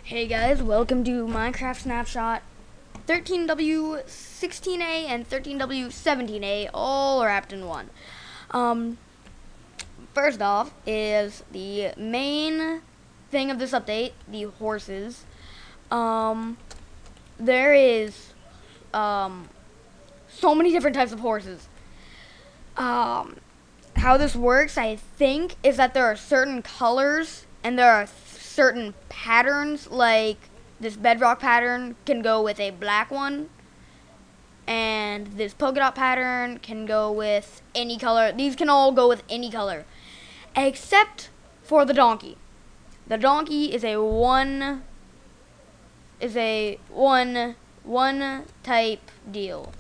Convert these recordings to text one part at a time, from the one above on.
Hey guys, welcome to Minecraft Snapshot 13W16A and 13W17A, all wrapped in one. First off is the main thing of this update, the horses. There is so many different types of horses. How this works, I think, is that there are certain colors and there are certain patterns, like this bedrock pattern can go with a black one, and this polka dot pattern can go with any color. These can all go with any color, except for the donkey. The donkey is a one type deal.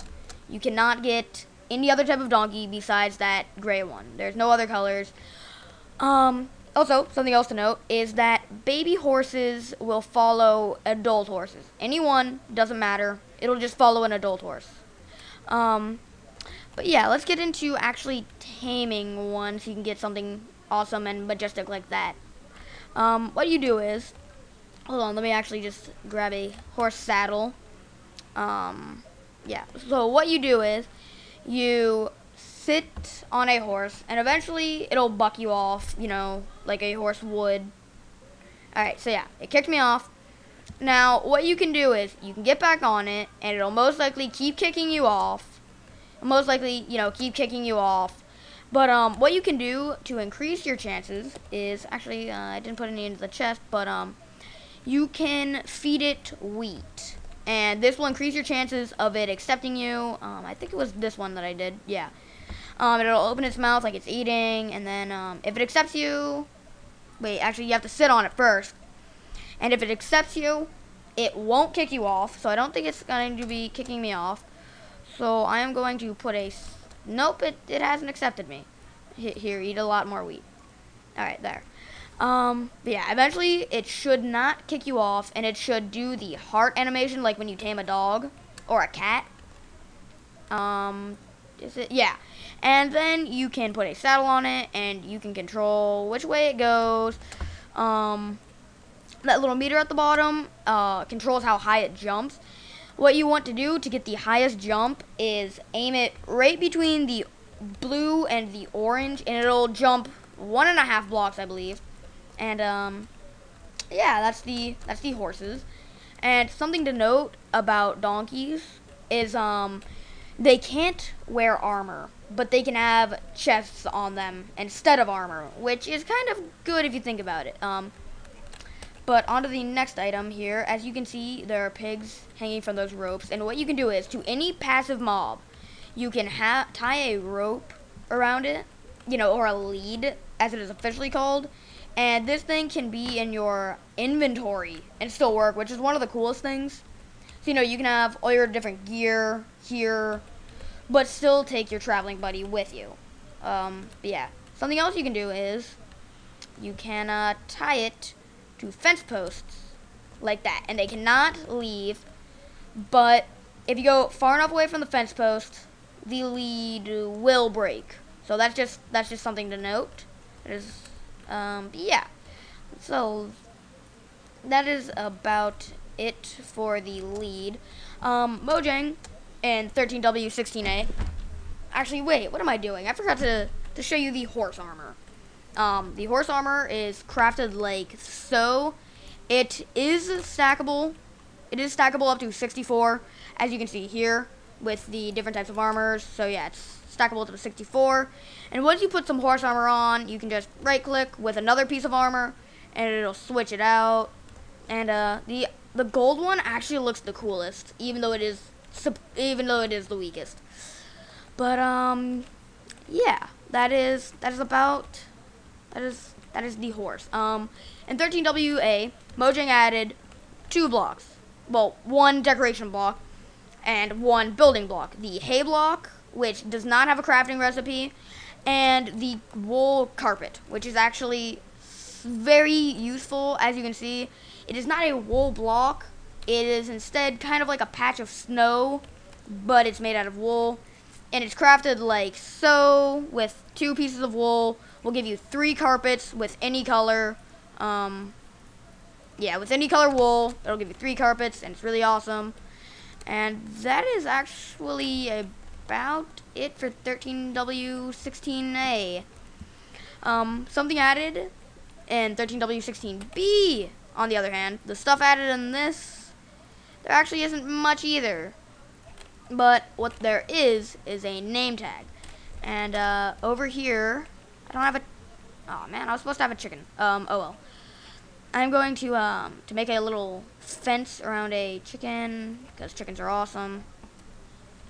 You cannot get any other type of donkey besides that gray one. There's no other colors. Also, something else to note is that baby horses will follow adult horses. Any one, doesn't matter. It'll just follow an adult horse. But yeah, let's get into actually taming one so you can get something awesome and majestic like that. What you do is, hold on, let me actually just grab a horse saddle. Yeah, so what you do is, you sit on a horse, and eventually it'll buck you off, you know, like a horse would. Alright, so yeah, it kicked me off. Now, what you can do is, you can get back on it, and it'll most likely keep kicking you off. Keep kicking you off. But, what you can do to increase your chances is, actually, I didn't put any into the chest, but, you can feed it wheat. And this will increase your chances of it accepting you. I think it was this one that I did, yeah. It'll open its mouth like it's eating, and then if it accepts you, wait, actually you have to sit on it first. And if it accepts you, it won't kick you off, so I don't think it's going to be kicking me off. So I am going to put nope, it hasn't accepted me. Here, eat a lot more wheat. Alright, there. But yeah, eventually it should not kick you off, and it should do the heart animation like when you tame a dog or a cat. Is it? Yeah. And then you can put a saddle on it, and you can control which way it goes. That little meter at the bottom controls how high it jumps. What you want to do to get the highest jump is aim it right between the blue and the orange, and it'll jump 1.5 blocks, I believe. And yeah, that's the horses. And something to note about donkeys is they can't wear armor, but they can have chests on them instead of armor, which is kind of good if you think about it. But on to the next item here. As you can see, there are pigs hanging from those ropes, and what you can do is, to any passive mob, you can tie a rope around it, or a lead, as it is officially called. And this thing can be in your inventory and still work, which is one of the coolest things. So, you can have all your different gear here, but still take your traveling buddy with you. But yeah. Something else you can do is, you can tie it to fence posts, like that. And they cannot leave, but if you go far enough away from the fence post, the lead will break. So that's just something to note. It is, yeah. So that is about it for the lead. Mojang and 13W16A. Actually, wait, what am I doing? I forgot to show you the horse armor. The horse armor is crafted like so. It is stackable. It is stackable up to 64, as you can see here, with the different types of armors. So yeah, it's stackable to 64. And once you put some horse armor on, you can just right click with another piece of armor, and it'll switch it out. And the gold one actually looks the coolest, even though it is the weakest. But yeah, that is the horse. In 13WA, Mojang added 2 blocks. Well, 1 decoration block and 1 building block. The hay block, which does not have a crafting recipe, and the wool carpet, which is actually very useful. As you can see, it is not a wool block. It is instead kind of like a patch of snow, but it's made out of wool. And it's crafted like so, with 2 pieces of wool. We'll give you 3 carpets with any color. yeah, with any color wool, it'll give you 3 carpets, and it's really awesome. And that is actually about it for 13W16A. Something added in 13W16B, on the other hand, the stuff added in this, there actually isn't much either. But what there is a name tag. And over here, I don't have a, oh man, I was supposed to have a chicken. Oh well. I'm going to make a little fence around a chicken, because chickens are awesome.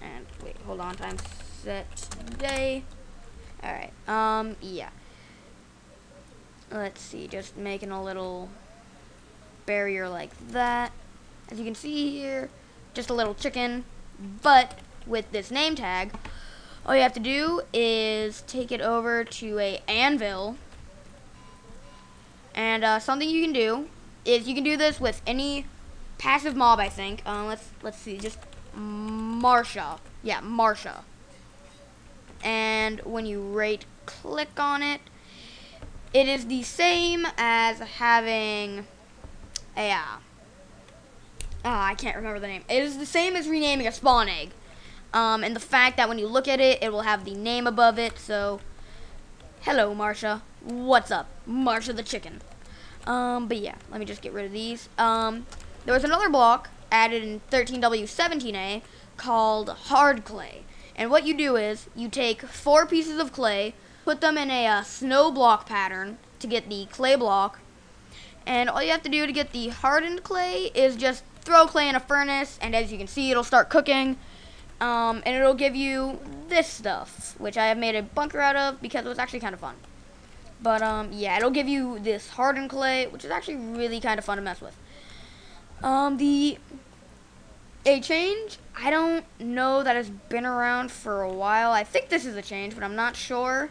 And wait, hold on, time set day. Alright, yeah. Let's see, just making a little barrier like that. As you can see here, just a little chicken, but with this name tag, all you have to do is take it over to a anvil. And something you can do is you can do this with any passive mob, I think. Let's see, just Marsha. Yeah, Marsha. And when you right click on it, it is the same as having a I can't remember the name. It is the same as renaming a spawn egg. And the fact that when you look at it, it will have the name above it. So, hello, Marsha. What's up? Marsha the chicken. But yeah, let me just get rid of these. There was another block added in 13W17A called hard clay. And what you do is you take 4 pieces of clay, put them in a snow block pattern to get the clay block. And all you have to do to get the hardened clay is just throw clay in a furnace, and as you can see, it'll start cooking. And it'll give you this stuff, which I have made a bunker out of because it was actually kind of fun. But yeah, it'll give you this hardened clay, which is actually really kind of fun to mess with. A change, I don't know, that has been around for a while. I think this is a change, but I'm not sure.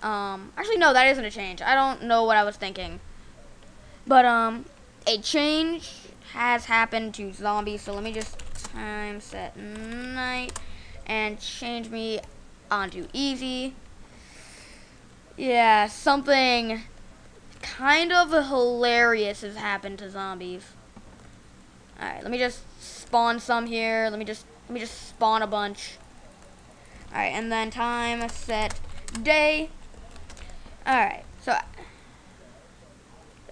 Actually, no, that isn't a change. I don't know what I was thinking. But a change has happened to zombies, so let me just time set night and change me onto easy. Yeah, something kind of hilarious has happened to zombies. Alright, let me just spawn some here. Let me just spawn a bunch. Alright, and then time set day. Alright, so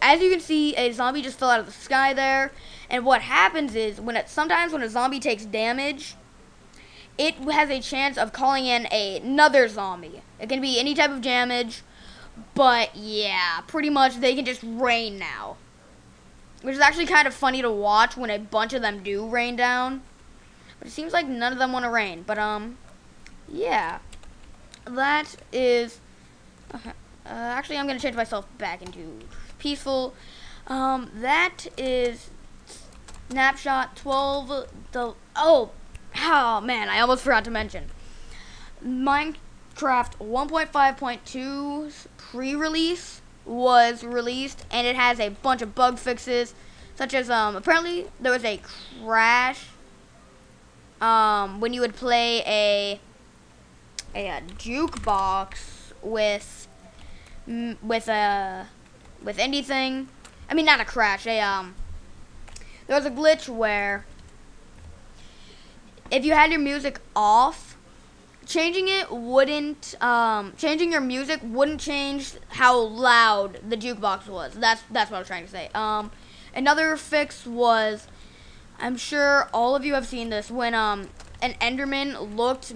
as you can see, a zombie just fell out of the sky there. And what happens is, sometimes when a zombie takes damage, it has a chance of calling in another zombie. It can be any type of damage, but yeah, pretty much they can just rain now. Which is actually kind of funny to watch when a bunch of them do rain down. But it seems like none of them want to rain. But, yeah. That is... actually, I'm going to change myself back into peaceful. That is Snapshot 12. Oh, man, I almost forgot to mention. Minecraft 1.5.2's pre-release was released, and it has a bunch of bug fixes, such as apparently there was a crash when you would play a jukebox with anything. I mean, not a crash. There was a glitch where if you had your music off, changing your music wouldn't change how loud the jukebox was. That's what I was trying to say. Another fix was, I'm sure all of you have seen this, when an Enderman looked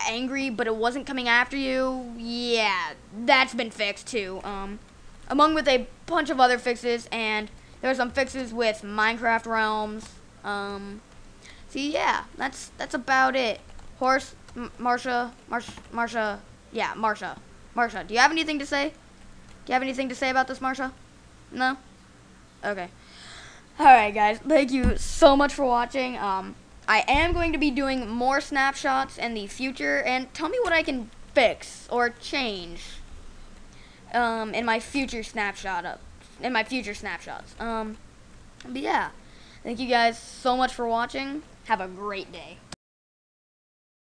angry but it wasn't coming after you. Yeah, that's been fixed too. Along with a bunch of other fixes, and there are some fixes with Minecraft realms. So yeah, that's about it. Horse, Marsha, yeah, Marsha. Marsha, do you have anything to say? Do you have anything to say about this, Marsha? No? Okay. Alright, guys, thank you so much for watching. I am going to be doing more snapshots in the future, and tell me what I can fix or change in my future snapshots. But yeah, thank you guys so much for watching. Have a great day.